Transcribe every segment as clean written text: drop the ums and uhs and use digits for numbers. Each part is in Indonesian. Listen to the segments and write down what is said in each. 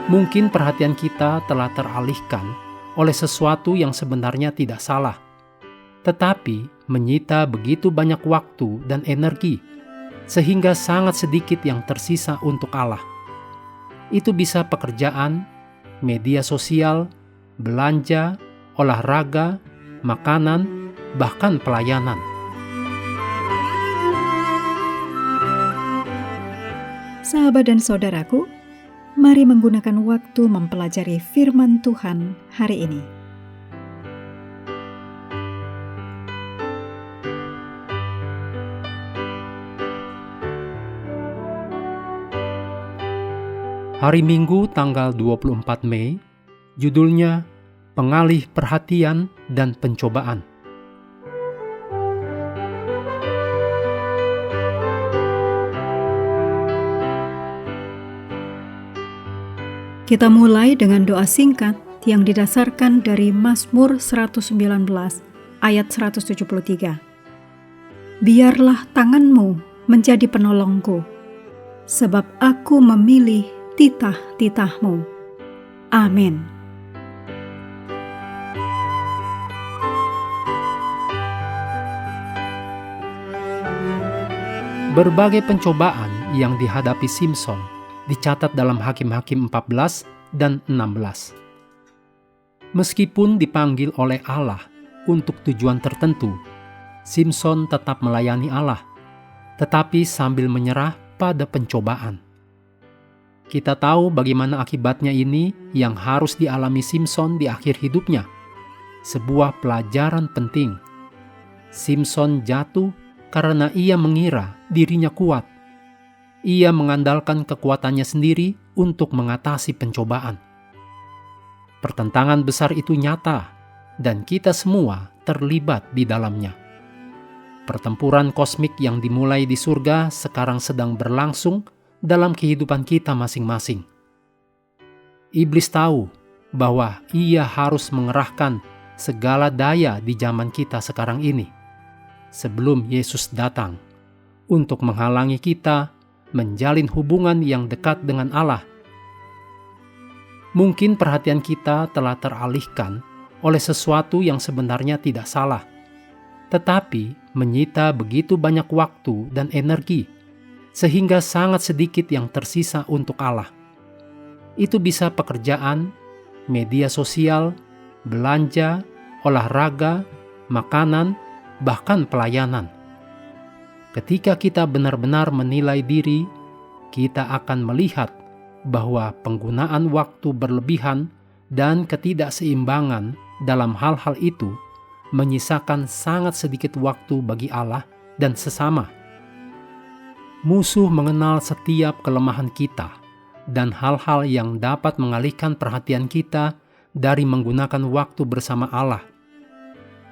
Mungkin perhatian kita telah teralihkan oleh sesuatu yang sebenarnya tidak salah, tetapi menyita begitu banyak waktu dan energi, sehingga sangat sedikit yang tersisa untuk Allah. Itu bisa pekerjaan, media sosial, belanja, olahraga, makanan, bahkan pelayanan. Sahabat dan saudaraku, mari menggunakan waktu mempelajari firman Tuhan hari ini. Hari Minggu tanggal 24 Mei, judulnya Pengalih Perhatian dan Pencobaan. Kita mulai dengan doa singkat yang didasarkan dari Mazmur 119 ayat 173. Biarlah tanganmu menjadi penolongku, sebab aku memilih titah-titahmu. Amin. Berbagai pencobaan yang dihadapi Simson dicatat dalam Hakim-Hakim 14 dan 16. Meskipun dipanggil oleh Allah untuk tujuan tertentu, Simson tetap melayani Allah, tetapi sambil menyerah pada pencobaan. Kita tahu bagaimana akibatnya ini yang harus dialami Simson di akhir hidupnya. Sebuah pelajaran penting. Simson jatuh karena ia mengira dirinya kuat. Ia mengandalkan kekuatannya sendiri untuk mengatasi pencobaan. Pertentangan besar itu nyata, dan kita semua terlibat di dalamnya. Pertempuran kosmik yang dimulai di surga sekarang sedang berlangsung dalam kehidupan kita masing-masing. Iblis tahu bahwa ia harus mengerahkan segala daya di zaman kita sekarang ini, sebelum Yesus datang, untuk menghalangi kita menjalin hubungan yang dekat dengan Allah. Mungkin perhatian kita telah teralihkan oleh sesuatu yang sebenarnya tidak salah, tetapi menyita begitu banyak waktu dan energi, sehingga sangat sedikit yang tersisa untuk Allah. Itu bisa pekerjaan, media sosial, belanja, olahraga, makanan, bahkan pelayanan. Ketika kita benar-benar menilai diri, kita akan melihat bahwa penggunaan waktu berlebihan dan ketidakseimbangan dalam hal-hal itu menyisakan sangat sedikit waktu bagi Allah dan sesama. Musuh mengenal setiap kelemahan kita dan hal-hal yang dapat mengalihkan perhatian kita dari menggunakan waktu bersama Allah.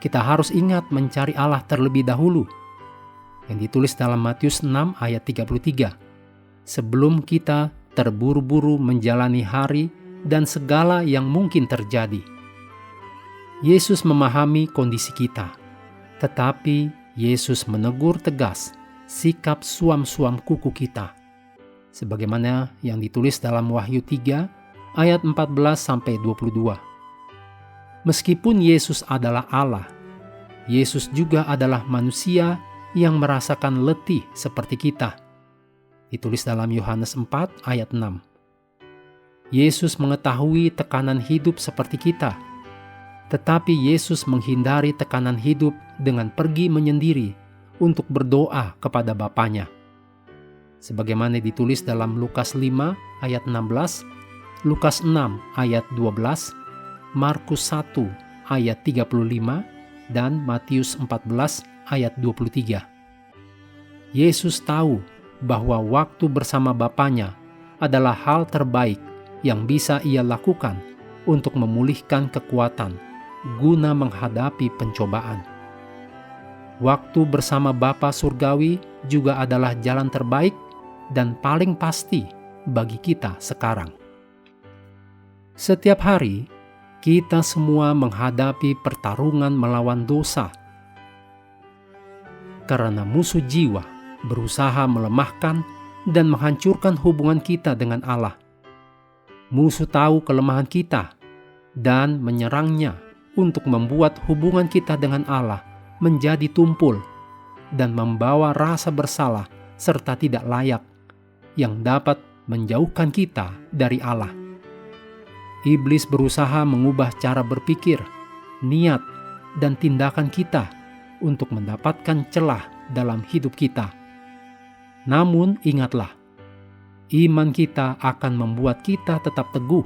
Kita harus ingat mencari Allah terlebih dahulu, yang ditulis dalam Matius 6 ayat 33, sebelum kita terburu-buru menjalani hari dan segala yang mungkin terjadi. Yesus memahami kondisi kita, tetapi Yesus menegur tegas sikap suam-suam kuku kita, sebagaimana yang ditulis dalam Wahyu 3 ayat 14-22. Meskipun Yesus adalah Allah, Yesus juga adalah manusia yang merasakan letih seperti kita. Ditulis dalam Yohanes 4 ayat 6. Yesus mengetahui tekanan hidup seperti kita, tetapi Yesus menghindari tekanan hidup dengan pergi menyendiri untuk berdoa kepada Bapanya. Sebagaimana ditulis dalam Lukas 5 ayat 16, Lukas 6 ayat 12, Markus 1 ayat 35, dan Matius 14 ayat 23. Yesus tahu bahwa waktu bersama Bapanya adalah hal terbaik yang bisa ia lakukan untuk memulihkan kekuatan guna menghadapi pencobaan. Waktu bersama Bapa Surgawi juga adalah jalan terbaik dan paling pasti bagi kita sekarang. Setiap hari, kita semua menghadapi pertarungan melawan dosa, karena musuh jiwa berusaha melemahkan dan menghancurkan hubungan kita dengan Allah. Musuh tahu kelemahan kita dan menyerangnya untuk membuat hubungan kita dengan Allah menjadi tumpul dan membawa rasa bersalah serta tidak layak yang dapat menjauhkan kita dari Allah. Iblis berusaha mengubah cara berpikir, niat, dan tindakan kita untuk mendapatkan celah dalam hidup kita. Namun ingatlah, iman kita akan membuat kita tetap teguh,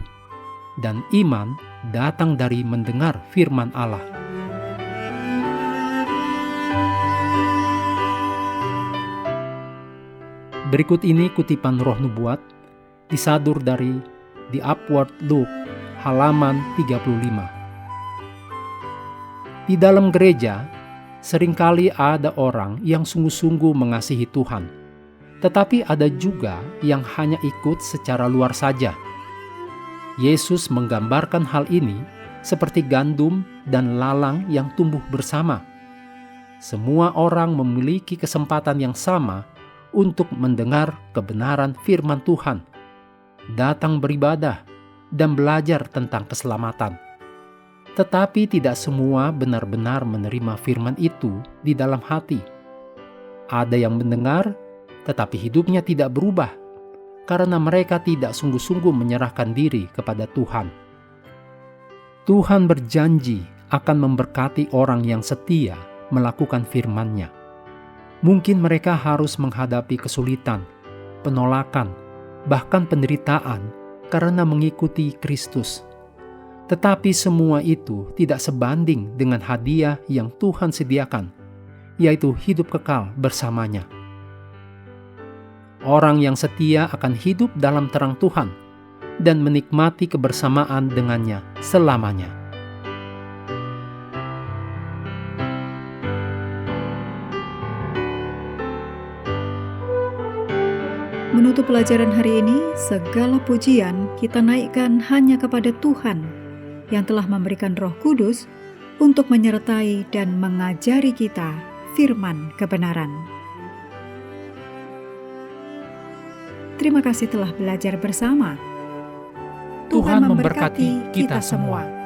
dan iman datang dari mendengar firman Allah. Berikut ini kutipan Roh Nubuat disadur dari The Upward Look halaman 35. Di dalam gereja, seringkali ada orang yang sungguh-sungguh mengasihi Tuhan, tetapi ada juga yang hanya ikut secara luar saja. Yesus menggambarkan hal ini seperti gandum dan lalang yang tumbuh bersama. Semua orang memiliki kesempatan yang sama untuk mendengar kebenaran firman Tuhan, datang beribadah, dan belajar tentang keselamatan. Tetapi tidak semua benar-benar menerima firman itu di dalam hati. Ada yang mendengar, tetapi hidupnya tidak berubah, karena mereka tidak sungguh-sungguh menyerahkan diri kepada Tuhan. Tuhan berjanji akan memberkati orang yang setia melakukan firman-Nya. Mungkin mereka harus menghadapi kesulitan, penolakan, bahkan penderitaan karena mengikuti Kristus. Tetapi semua itu tidak sebanding dengan hadiah yang Tuhan sediakan, yaitu hidup kekal bersamanya. Orang yang setia akan hidup dalam terang Tuhan dan menikmati kebersamaan dengannya selamanya. Menutup pelajaran hari ini, segala pujian kita naikkan hanya kepada Tuhan yang telah memberikan Roh Kudus untuk menyertai dan mengajari kita firman kebenaran. Terima kasih telah belajar bersama. Tuhan memberkati kita semua.